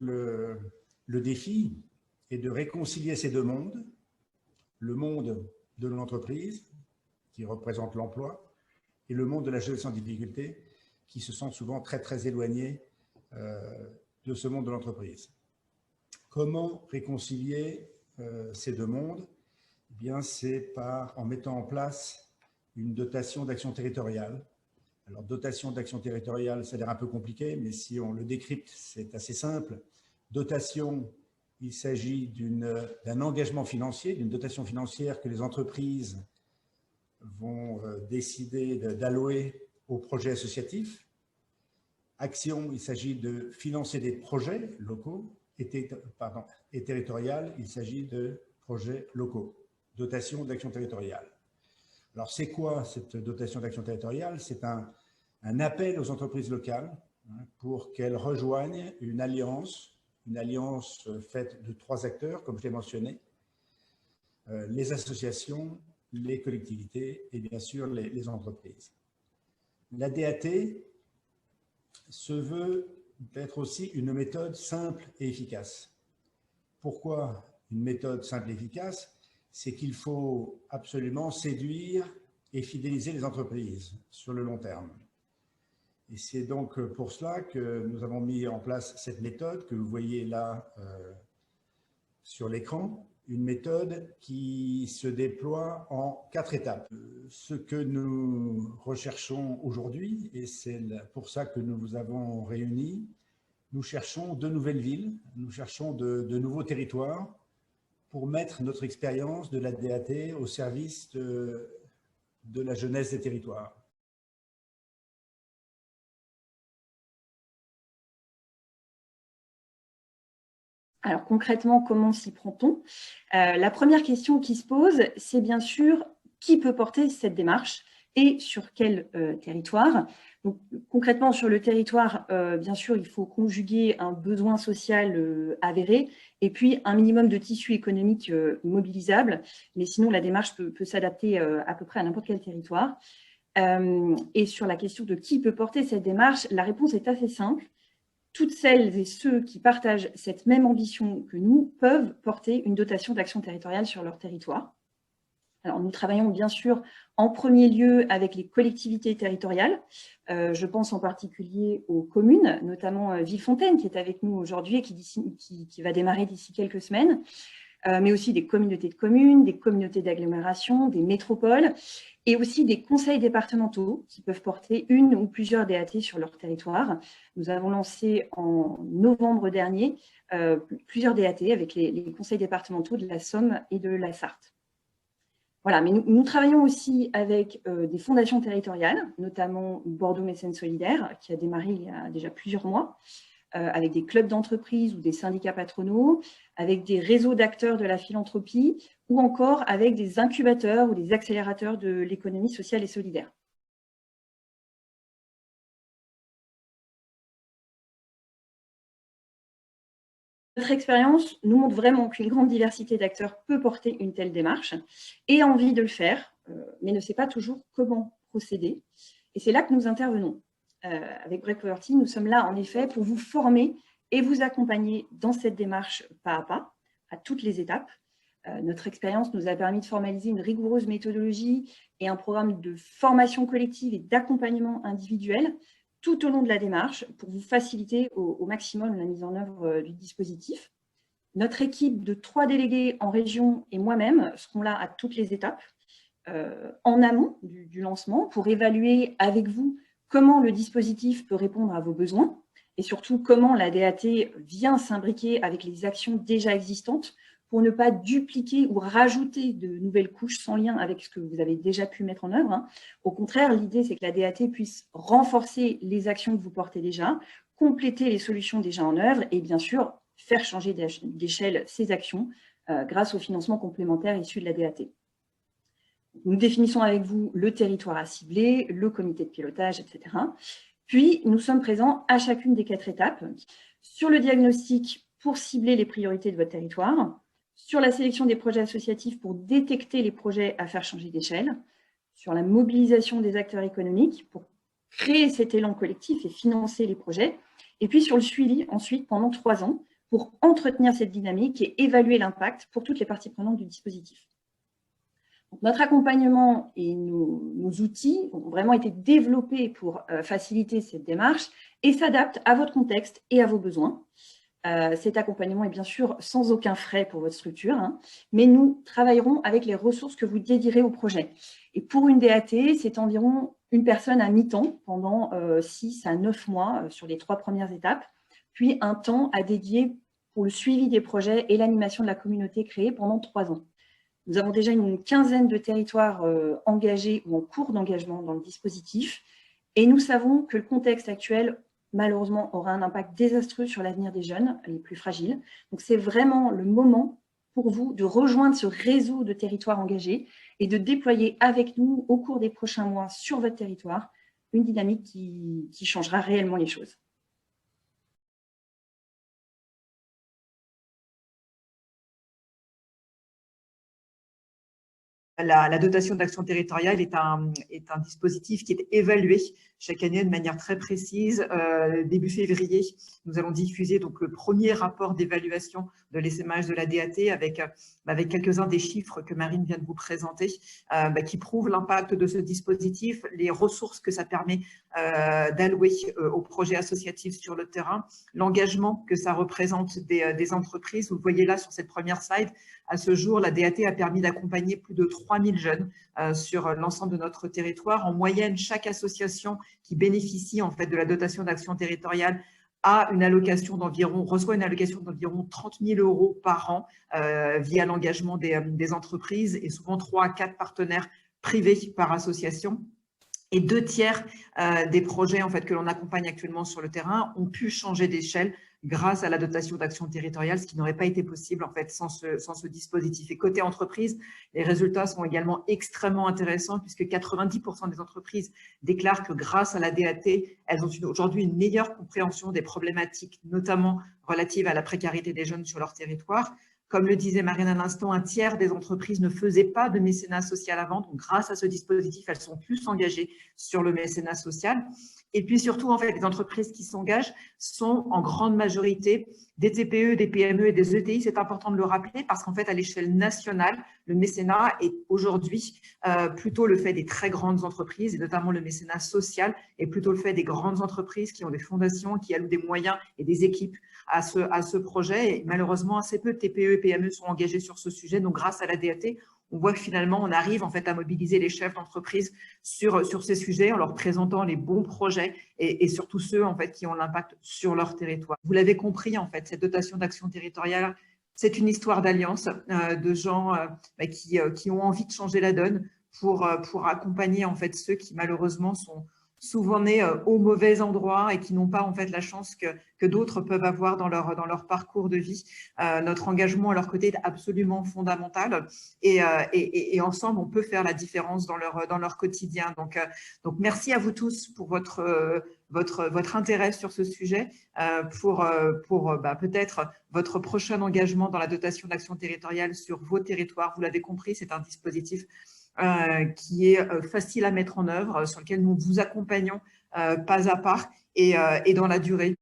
le défi est de réconcilier ces deux mondes, le monde de l'entreprise, qui représente l'emploi, et le monde de la jeunesse en difficulté, qui se sent souvent très, très éloigné de ce monde de l'entreprise. Comment réconcilier ces deux mondes? Eh bien, c'est en mettant en place une dotation d'action territoriale. Alors, dotation d'action territoriale, ça a l'air un peu compliqué, mais si on le décrypte, c'est assez simple. Dotation, il s'agit d'un engagement financier, d'une dotation financière que les entreprises vont décider d'allouer aux projets associatifs. Action, il s'agit de financer des projets locaux. Et territorial, il s'agit de projets locaux. Dotation d'action territoriale. Alors, c'est quoi cette dotation d'action territoriale? C'est un appel aux entreprises locales pour qu'elles rejoignent une alliance faite de 3 acteurs, comme je l'ai mentionné, les associations, les collectivités et bien sûr les entreprises. La DAT se veut d'être aussi une méthode simple et efficace. Pourquoi une méthode simple et efficace? C'est qu'il faut absolument séduire et fidéliser les entreprises sur le long terme. Et c'est donc pour cela que nous avons mis en place cette méthode que vous voyez là sur l'écran, une méthode qui se déploie en 4 étapes. Ce que nous recherchons aujourd'hui, et c'est pour ça que nous vous avons réunis, nous cherchons de nouvelles villes, nous cherchons de nouveaux territoires pour mettre notre expérience de la DAT au service de la jeunesse des territoires. Alors concrètement, comment s'y prend-on? La première question qui se pose, c'est bien sûr qui peut porter cette démarche et sur quel territoire. Donc, concrètement, sur le territoire, bien sûr, il faut conjuguer un besoin social avéré et puis un minimum de tissu économique mobilisable. Mais sinon, la démarche peut s'adapter à peu près à n'importe quel territoire. Et sur la question de qui peut porter cette démarche, la réponse est assez simple. Toutes celles et ceux qui partagent cette même ambition que nous peuvent porter une dotation d'action territoriale sur leur territoire. Alors, nous travaillons bien sûr en premier lieu avec les collectivités territoriales. Je pense en particulier aux communes, notamment Villefontaine qui est avec nous aujourd'hui et qui va démarrer d'ici quelques semaines, mais aussi des communautés de communes, des communautés d'agglomération, des métropoles et aussi des conseils départementaux qui peuvent porter une ou plusieurs DAT sur leur territoire. Nous avons lancé en novembre dernier plusieurs DAT avec les conseils départementaux de la Somme et de la Sarthe. Voilà, mais nous travaillons aussi avec des fondations territoriales, notamment Bordeaux Mécènes Solidaires, qui a démarré il y a déjà plusieurs mois, avec des clubs d'entreprise ou des syndicats patronaux, avec des réseaux d'acteurs de la philanthropie, ou encore avec des incubateurs ou des accélérateurs de l'économie sociale et solidaire. Notre expérience nous montre vraiment qu'une grande diversité d'acteurs peut porter une telle démarche et a envie de le faire, mais ne sait pas toujours comment procéder. Et c'est là que nous intervenons. Avec Breakpower Team, nous sommes là en effet pour vous former et vous accompagner dans cette démarche pas, à toutes les étapes. Notre expérience nous a permis de formaliser une rigoureuse méthodologie et un programme de formation collective et d'accompagnement individuel tout au long de la démarche pour vous faciliter au maximum la mise en œuvre du dispositif. Notre équipe de 3 délégués en région et moi-même seront là à toutes les étapes en amont du lancement pour évaluer avec vous comment le dispositif peut répondre à vos besoins et surtout comment la DAT vient s'imbriquer avec les actions déjà existantes pour ne pas dupliquer ou rajouter de nouvelles couches sans lien avec ce que vous avez déjà pu mettre en œuvre. Au contraire, l'idée, c'est que la DAT puisse renforcer les actions que vous portez déjà, compléter les solutions déjà en œuvre et bien sûr, faire changer d'échelle ces actions grâce au financement complémentaire issu de la DAT. Nous définissons avec vous le territoire à cibler, le comité de pilotage, etc. Puis, nous sommes présents à chacune des 4 étapes sur le diagnostic pour cibler les priorités de votre territoire, sur la sélection des projets associatifs pour détecter les projets à faire changer d'échelle, sur la mobilisation des acteurs économiques pour créer cet élan collectif et financer les projets, Et puis sur le suivi, ensuite, pendant 3 ans, pour entretenir cette dynamique et évaluer l'impact pour toutes les parties prenantes du dispositif. Donc, notre accompagnement et nos outils ont vraiment été développés pour faciliter cette démarche et s'adaptent à votre contexte et à vos besoins. Cet accompagnement est bien sûr sans aucun frais pour votre structure, hein, mais nous travaillerons avec les ressources que vous dédirez au projet. Et pour une DAT, c'est environ une personne à mi-temps pendant 6 à 9 mois sur les 3 premières étapes, puis un temps à dédier pour le suivi des projets et l'animation de la communauté créée pendant 3 ans. Nous avons déjà une quinzaine de territoires engagés ou en cours d'engagement dans le dispositif, et nous savons que le contexte actuel malheureusement, aura un impact désastreux sur l'avenir des jeunes les plus fragiles. Donc, c'est vraiment le moment pour vous de rejoindre ce réseau de territoires engagés et de déployer avec nous, au cours des prochains mois, sur votre territoire, une dynamique qui changera réellement les choses. La dotation d'action territoriale est un dispositif qui est évalué chaque année de manière très précise. Début février, nous allons diffuser donc le premier rapport d'évaluation de l'essaimage de la DAT avec quelques-uns des chiffres que Marine vient de vous présenter, qui prouvent l'impact de ce dispositif, les ressources que ça permet d'allouer aux projets associatifs sur le terrain, l'engagement que ça représente des entreprises. Vous le voyez là sur cette première slide. À ce jour, la DAT a permis d'accompagner plus de 3000 jeunes sur l'ensemble de notre territoire. En moyenne, chaque association qui bénéficie en fait de la dotation d'action territoriale reçoit une allocation d'environ 30 000 € par an via l'engagement des entreprises et souvent 3 à 4 partenaires privés par association. Et 2 tiers des projets en fait, que l'on accompagne actuellement sur le terrain ont pu changer d'échelle grâce à la dotation d'action territoriale, ce qui n'aurait pas été possible en fait, sans ce dispositif. Et côté entreprise, les résultats sont également extrêmement intéressants puisque 90% des entreprises déclarent que grâce à la DAT, elles ont aujourd'hui une meilleure compréhension des problématiques, notamment relatives à la précarité des jeunes sur leur territoire. Comme le disait Marine à l'instant, 1/3 des entreprises ne faisaient pas de mécénat social avant. Donc, grâce à ce dispositif, elles sont plus engagées sur le mécénat social. Et puis surtout, en fait, les entreprises qui s'engagent sont en grande majorité des TPE, des PME et des ETI. C'est important de le rappeler parce qu'en fait, à l'échelle nationale, le mécénat est aujourd'hui plutôt le fait des très grandes entreprises et notamment le mécénat social est plutôt le fait des grandes entreprises qui ont des fondations, qui allouent des moyens et des équipes à ce projet. Et malheureusement, assez peu de TPE et PME sont engagés sur ce sujet. Donc, grâce à la DAT, on voit que finalement, on arrive en fait à mobiliser les chefs d'entreprise sur ces sujets en leur présentant les bons projets et surtout ceux en fait qui ont l'impact sur leur territoire. Vous l'avez compris, en fait, cette dotation d'action territoriale, c'est une histoire d'alliance de gens qui ont envie de changer la donne pour accompagner en fait ceux qui malheureusement sont souvent nés au mauvais endroit et qui n'ont pas en fait la chance que d'autres peuvent avoir dans leur parcours de vie. Notre engagement à leur côté est absolument fondamental et ensemble on peut faire la différence dans leur quotidien. Donc merci à vous tous pour votre intérêt sur ce sujet, pour peut-être votre prochain engagement dans la dotation d'action territoriale sur vos territoires. Vous l'avez compris, c'est un dispositif qui est facile à mettre en œuvre, sur lequel nous vous accompagnons pas à pas et dans la durée.